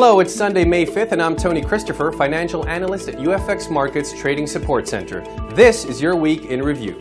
Hello, it's Sunday, May 5th, and I'm Tony Christopher, financial analyst at UFXMarkets Trading Support Center. This is your week in review.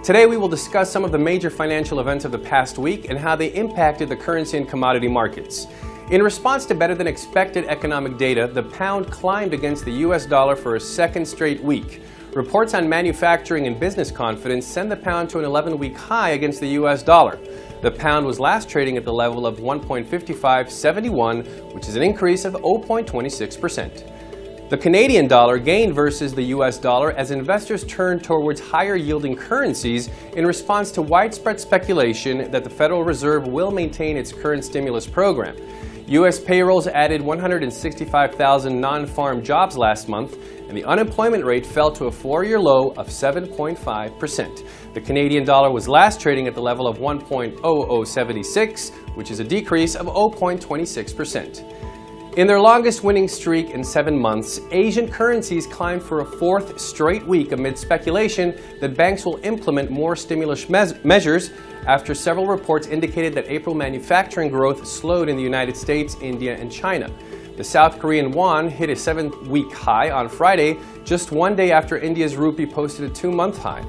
Today we will discuss some of the major financial events of the past week and how they impacted the currency and commodity markets. In response to better than expected economic data, the pound climbed against the US dollar for a second straight week. Reports on manufacturing and business confidence send the pound to an 11-week high against the US dollar. The pound was last trading at the level of 1.5571, which is an increase of 0.26%. The Canadian dollar gained versus the US dollar as investors turned towards higher-yielding currencies in response to widespread speculation that the Federal Reserve will maintain its current stimulus program. U.S. payrolls added 165,000 non-farm jobs last month, and the unemployment rate fell to a four-year low of 7.5%. The Canadian dollar was last trading at the level of 1.0076, which is a decrease of 0.26%. In their longest winning streak in 7 months, Asian currencies climbed for a fourth straight week amid speculation that banks will implement more stimulus measures after several reports indicated that April manufacturing growth slowed in the United States, India, and China. The South Korean won hit a 7-week high on Friday, just one day after India's rupee posted a 2-month high.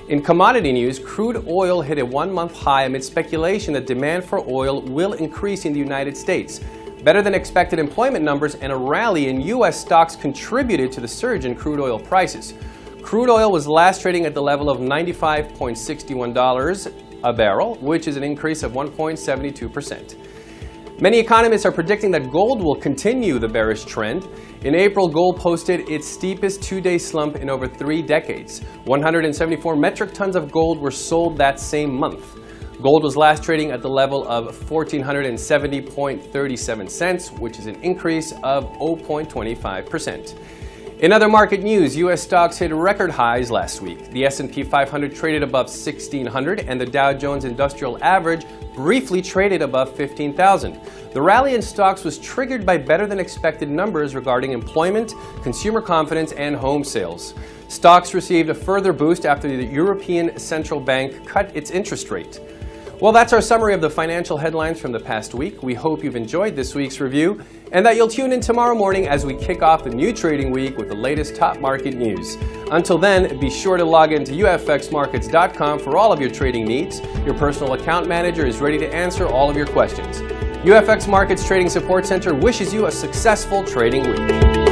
In commodity news, crude oil hit a 1-month high amid speculation that demand for oil will increase in the United States. Better than expected employment numbers and a rally in U.S. stocks contributed to the surge in crude oil prices. Crude oil was last trading at the level of $95.61 a barrel, which is an increase of 1.72%. Many economists are predicting that gold will continue the bearish trend. In April, gold posted its steepest 2-day slump in over 3 decades. 174 metric tons of gold were sold that same month. Gold was last trading at the level of $1,470.37 cents, which is an increase of 0.25%. In other market news, U.S. stocks hit record highs last week. The S&P 500 traded above 1,600, and the Dow Jones Industrial Average briefly traded above 15,000. The rally in stocks was triggered by better than expected numbers regarding employment, consumer confidence, and home sales. Stocks received a further boost after the European Central Bank cut its interest rate. Well, that's our summary of the financial headlines from the past week. We hope you've enjoyed this week's review and that you'll tune in tomorrow morning as we kick off the new trading week with the latest top market news. Until then, be sure to log into UFXMarkets.com for all of your trading needs. Your personal account manager is ready to answer all of your questions. UFX Markets Trading Support Center wishes you a successful trading week.